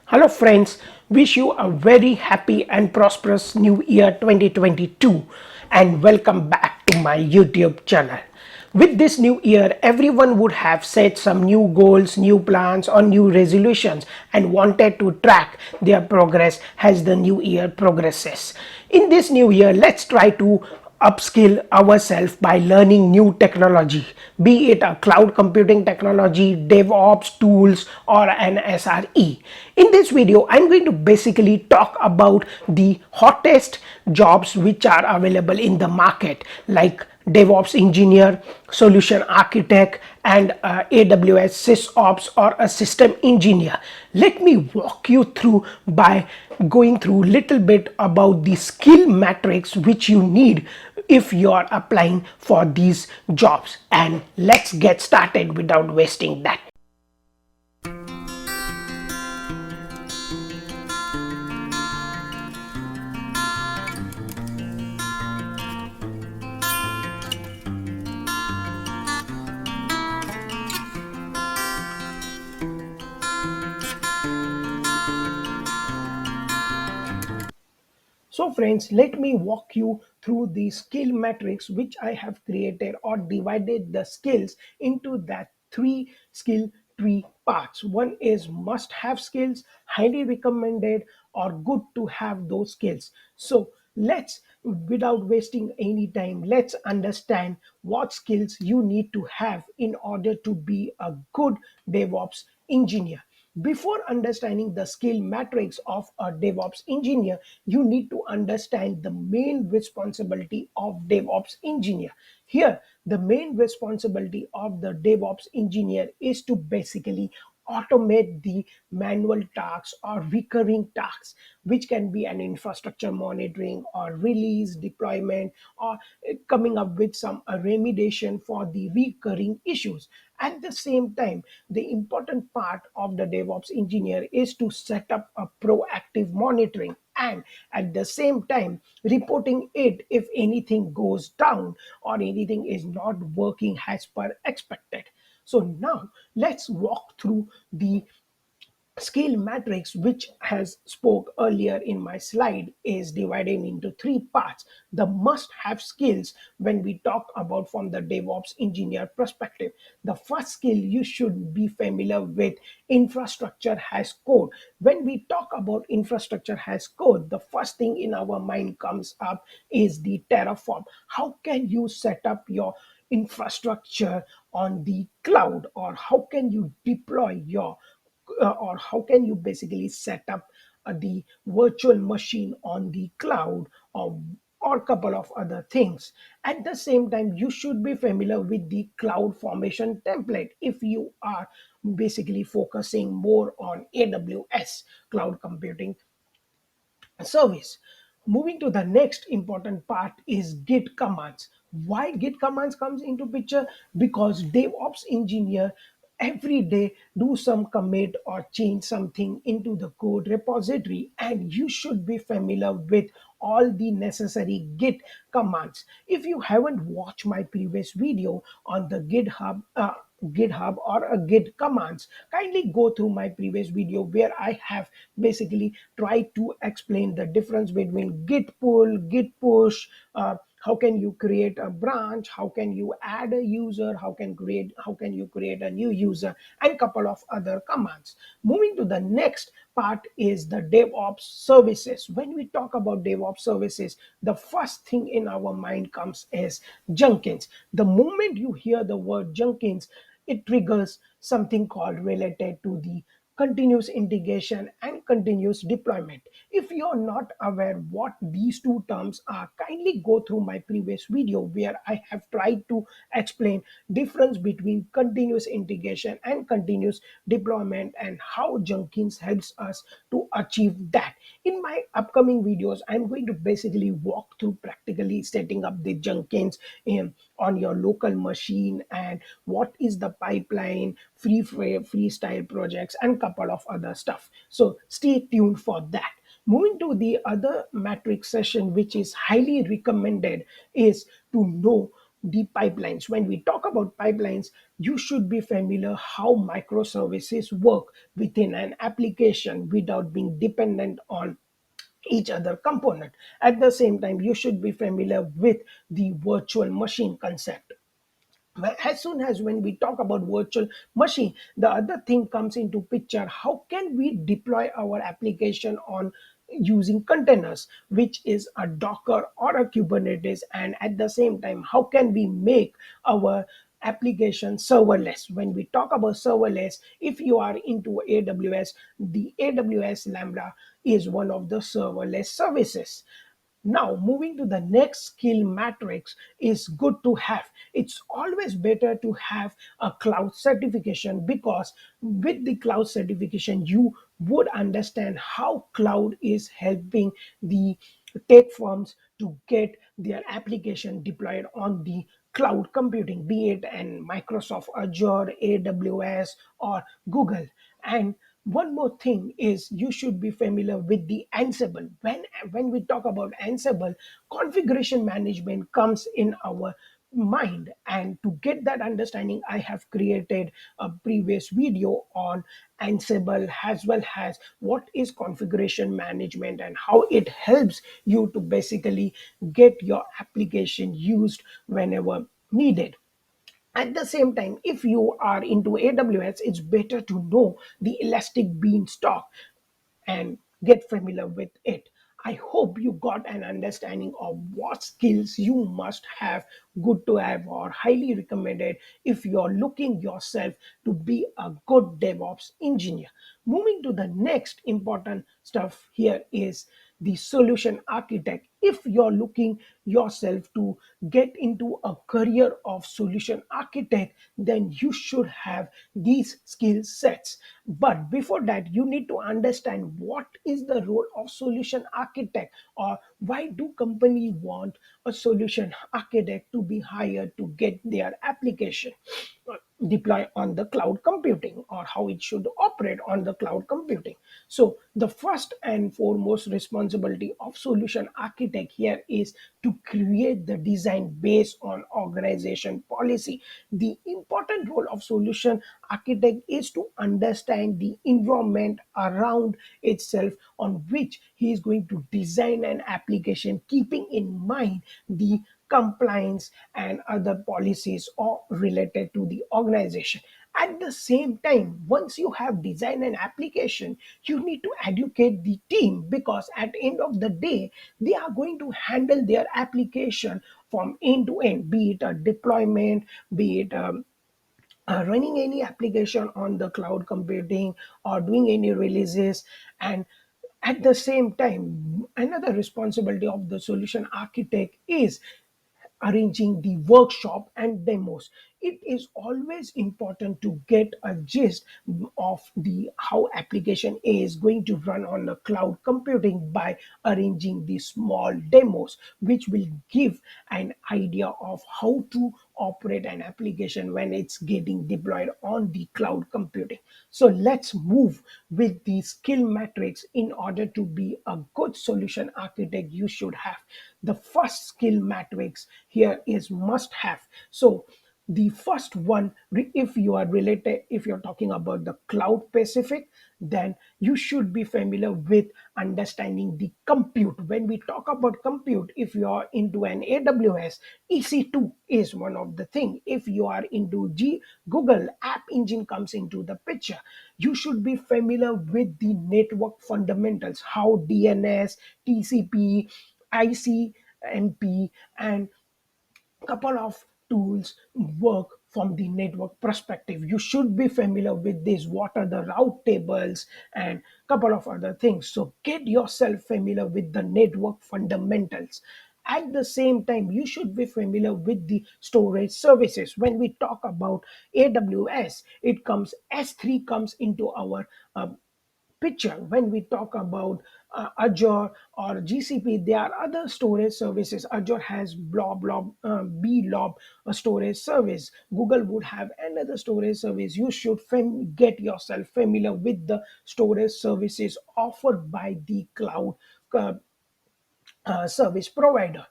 Hello, friends. Wish you a very happy and prosperous new year 2022 and welcome back to my YouTube channel. With this new year, everyone would have set some new goals, new plans, or new resolutions and wanted to track their progress as the new year progresses. In this new year, let's try to upskill ourselves by learning new technology, be it a cloud computing technology, DevOps tools, or an SRE. In this video, I'm going to basically talk about the hottest jobs which are available in the market, like DevOps engineer, solution architect, and AWS Sysops or a system engineer. Let me walk you through by going through little bit about the skill matrix which you need if you are applying for these jobs. And let's get started without wasting that. So friends, let me walk you through the skill matrix which I have created or divided the skills into that three skill tree parts. One is must have skills, highly recommended, or good to have those skills. So let's, without wasting any time, let's understand what skills you need to have in order to be a good DevOps engineer. Before understanding the skill matrix of a DevOps engineer, you need to understand the main responsibility of DevOps engineer. Here, the main responsibility of the DevOps engineer is to basically automate the manual tasks or recurring tasks, which can be an infrastructure monitoring or release deployment or coming up with some remediation for the recurring issues. At the same time, the important part of the DevOps engineer is to set up a proactive monitoring and at the same time reporting it if anything goes down or anything is not working as per expected. So now let's walk through the skill matrix which has spoke earlier in my slide is divided into three parts. The must have skills, when we talk about from the DevOps engineer perspective, the first skill you should be familiar with infrastructure as code. When we talk about infrastructure as code, the first thing in our mind comes up is the Terraform. How can you set up your infrastructure on the cloud, or how can you deploy your or how can you basically set up the virtual machine on the cloud, or couple of other things. At the same time, you should be familiar with the cloud formation template if you are basically focusing more on AWS cloud computing service. Moving to the next important part is Git commands. Why Git commands comes into picture? Because DevOps engineer every day do some commit or change something into the code repository, and you should be familiar with all the necessary Git commands. If you haven't watched my previous video on the GitHub or a Git commands, kindly go through my previous video where I have basically tried to explain the difference between Git pull, Git push, how can you create a branch, how can you add a user, how can you create a new user, and couple of other commands. Moving to the next part is the DevOps services. When we talk about DevOps services, the first thing in our mind comes is Jenkins. The moment you hear the word Jenkins, it triggers something called related to the continuous integration and continuous deployment. If you're not aware what these two terms are, kindly go through my previous video where I have tried to explain difference between continuous integration and continuous deployment and how Jenkins helps us to achieve that. In my upcoming videos, I'm going to basically walk through practically setting up the Jenkins on your local machine and what is the pipeline, freestyle projects, and couple of other stuff. So stay tuned for that. Moving to the other matrix session, which is highly recommended, is to know the pipelines. When we talk about pipelines, you should be familiar how microservices work within an application without being dependent on each other component. At the same time, you should be familiar with the virtual machine concept. As soon as when we talk about virtual machine, the other thing comes into picture: how can we deploy our application on using containers, which is a Docker or a Kubernetes? And at the same time, how can we make our application serverless? When we talk about serverless, if you are into AWS, the AWS Lambda is one of the serverless services. Now, moving to the next skill matrix is good to have. It's always better to have a cloud certification, because with the cloud certification, you would understand how cloud is helping the tech firms to get their application deployed on the cloud computing, be it an Microsoft Azure, AWS, or Google. And one more thing is you should be familiar with the Ansible. When we talk about Ansible, configuration management comes in our mind. And to get that understanding, I have created a previous video on Ansible, as well as what is configuration management and how it helps you to basically get your application used whenever needed. At the same time, if you are into AWS, it's better to know the elastic beanstalk and get familiar with it. I hope you got an understanding of what skills you must have, good to have, or highly recommended if you're looking yourself to be a good DevOps engineer. Moving to the next important stuff here is the solution architect. If you're looking yourself to get into a career of solution architect, then you should have these skill sets. But before that, you need to understand what is the role of solution architect, or why do company want a solution architect to be hired to get their application deploy on the cloud computing, or how it should operate on the cloud computing. So the first and foremost responsibility of solution architect here is to create the design based on organization policy. The important role of solution architect is to understand the environment around itself on which he is going to design an application, keeping in mind the compliance and other policies or related to the organization. At the same time, once you have designed an application, you need to educate the team, because at the end of the day, they are going to handle their application from end to end, be it a deployment, be it running any application on the cloud computing, or doing any releases. And at the same time, another responsibility of the solution architect is arranging the workshop and demos. It is always important to get a gist of the how application A is going to run on the cloud computing by arranging the small demos, which will give an idea of how to operate an application when it's getting deployed on the cloud computing. So let's move with the skill matrix. In order to be a good solution architect, you should have the first skill matrix here is must have. So the first one, if you are related, if you're talking about the cloud specific, then you should be familiar with understanding the compute. When we talk about compute, if you are into an AWS, EC2 is one of the thing. If you are into Google App Engine comes into the picture, you should be familiar with the network fundamentals, how DNS, TCP, ICMP, and couple of tools work from the network perspective. You should be familiar with this, what are the route tables and couple of other things. So get yourself familiar with the network fundamentals. At the same time, you should be familiar with the storage services. When we talk about AWS, it comes S3 comes into our picture. When we talk about Azure or GCP, there are other storage services. Azure has blob storage service. Google would have another storage service. You should get yourself familiar with the storage services offered by the cloud uh, service provider.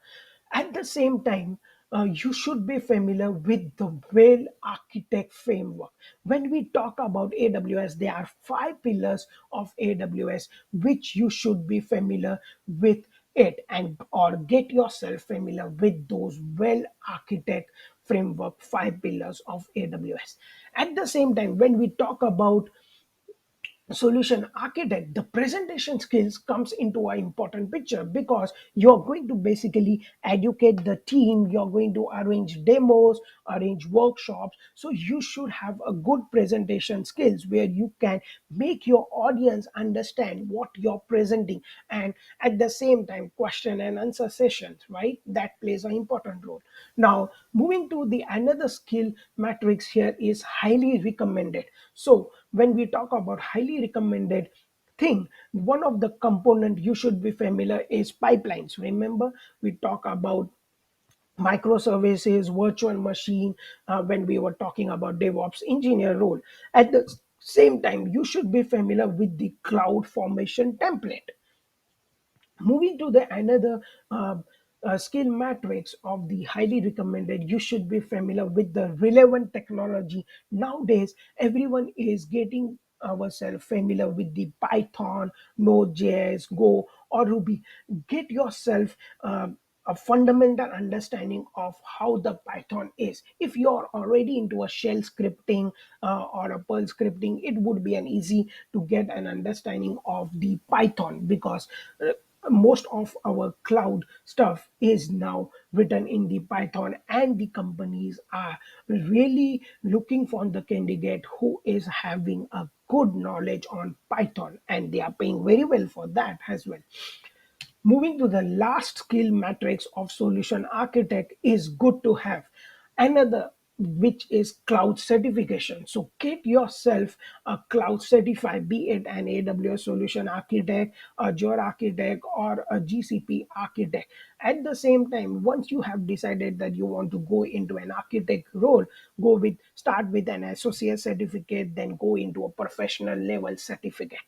At the same time, you should be familiar with the well architect framework. When we talk about AWS, there are five pillars of AWS which you should be familiar with it, and or get yourself familiar with those well architect framework five pillars of AWS. At the same time, when we talk about solution architect, the presentation skills comes into an important picture, because you're going to basically educate the team, you're going to arrange demos, arrange workshops, so you should have a good presentation skills where you can make your audience understand what you're presenting. And at the same time, question and answer sessions, right, that plays an important role. Now, moving to the another skill matrix here is highly recommended. So when we talk about highly recommended thing, one of the component you should be familiar is pipelines. Remember, we talk about microservices, virtual machine, when we were talking about DevOps engineer role. At the same time, you should be familiar with the cloud formation template. Moving to the another skill matrix of the highly recommended, you should be familiar with the relevant technology. Nowadays, everyone is getting ourselves familiar with the Python, Node.js, Go, or Ruby. Get yourself a fundamental understanding of how the Python is. If you're already into a shell scripting or a Perl scripting, it would be an easy to get an understanding of the Python, because most of our cloud stuff is now written in the Python, and the companies are really looking for the candidate who is having a good knowledge on Python, and they are paying very well for that as well. Moving to the last skill matrix of solution architect is good to have another, which is cloud certification. So get yourself a cloud certified, be it an AWS solution architect, Azure architect, or a GCP architect. At the same time, once you have decided that you want to go into an architect role, start with an associate certificate, then go into a professional level certificate.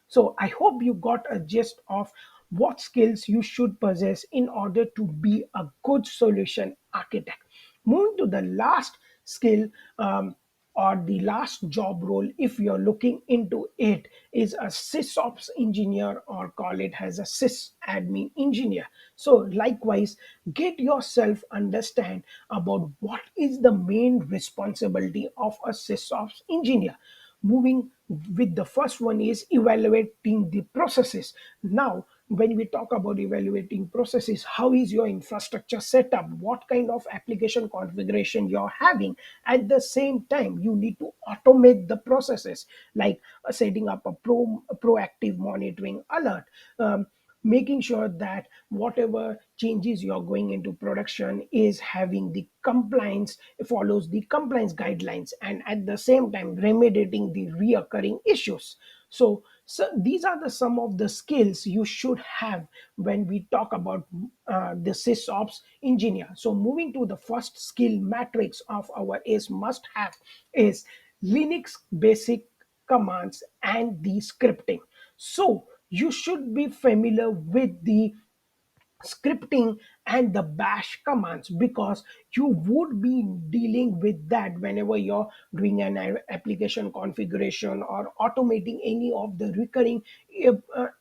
So I hope you got a gist of what skills you should possess in order to be a good solution architect. Moving to the last skill, or the last job role, if you're looking into it, is a Sysops engineer, or call it as a sysadmin engineer. So likewise, get yourself understand about what is the main responsibility of a Sysops engineer. Moving with the first one is evaluating the processes. Now, when we talk about evaluating processes, how is your infrastructure set up, what kind of application configuration you're having. At the same time, you need to automate the processes, like setting up a proactive monitoring alert, making sure that whatever changes you're going into production is having the compliance, follows the compliance guidelines, and at the same time remediating the reoccurring issues. So these are the some of the skills you should have when we talk about the sysops engineer. So moving to the first skill matrix of our is must have is Linux basic commands and the scripting. So you should be familiar with the scripting and the bash commands, because you would be dealing with that whenever you're doing an application configuration or automating any of the recurring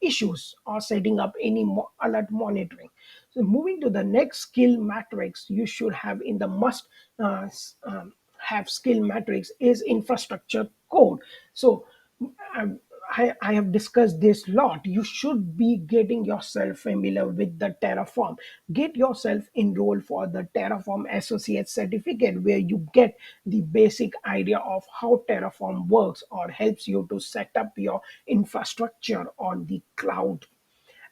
issues, or setting up any alert monitoring. So moving to the next skill matrix you should have in the must have skill matrix is infrastructure code. So um, I have discussed this lot. You should be getting yourself familiar with the Terraform. Get yourself enrolled for the Terraform Associate Certificate, where you get the basic idea of how Terraform works, or helps you to set up your infrastructure on the cloud.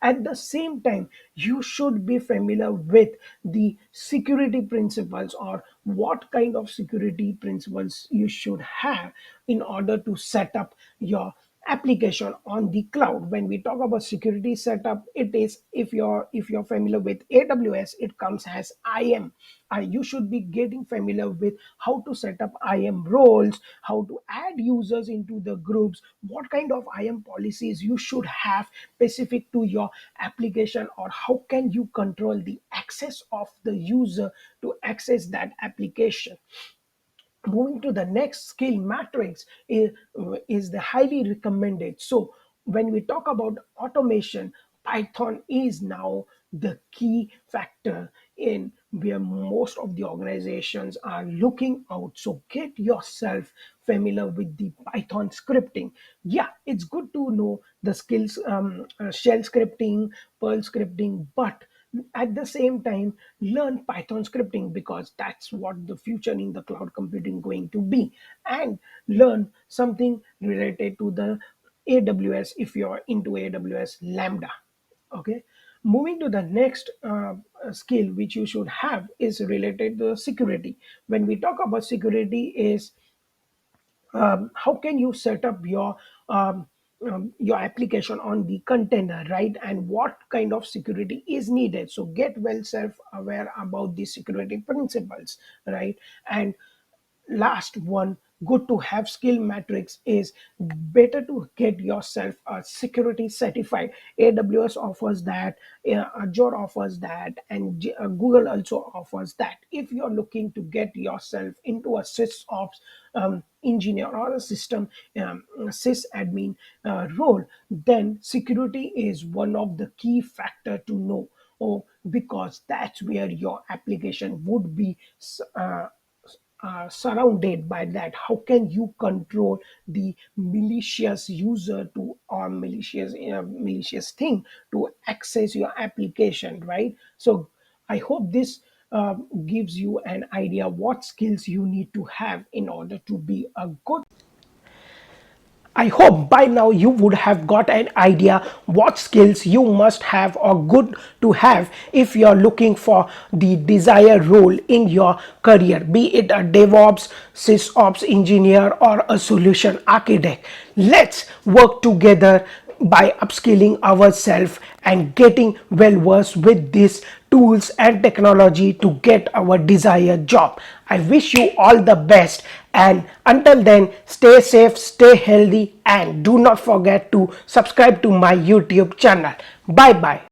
At the same time, you should be familiar with the security principles, or what kind of security principles you should have in order to set up your application on the cloud. When we talk about security setup, it is, if you're familiar with AWS, it comes as IAM. You should be getting familiar with how to set up IAM roles, how to add users into the groups, what kind of IAM policies you should have specific to your application, or how can you control the access of the user to access that application. Moving to the next skill matrix is the highly recommended. So when we talk about automation, Python is now the key factor in where most of the organizations are looking out. So get yourself familiar with the Python scripting. Yeah, it's good to know the skills, shell scripting, Perl scripting, but at the same time learn Python scripting, because that's what the future in the cloud computing going to be. And learn something related to the AWS if you're into AWS Lambda. Okay, moving to the next skill which you should have is related to security. When we talk about security is how can you set up your application on the container, right? And what kind of security is needed. So get well self aware about the security principles, right? And last one, good to have skill matrix is better to get yourself a security certified. AWS offers that, Azure offers that, and Google also offers that. If you're looking to get yourself into a sysops engineer or a system sysadmin role, then security is one of the key factor to know. Oh, because that's where your application would be surrounded by that. How can you control the malicious user to, or malicious thing to access your application, right? So I hope this gives you an idea what skills you need to have in order to be a good. I hope by now you would have got an idea what skills you must have or good to have if you're looking for the desired role in your career, be it a DevOps, SysOps engineer, or a solution architect. Let's work together by upskilling ourselves and getting well versed with these tools and technology to get our desired job. I wish you all the best, and until then, stay safe, stay healthy, and do not forget to subscribe to my YouTube channel. Bye bye.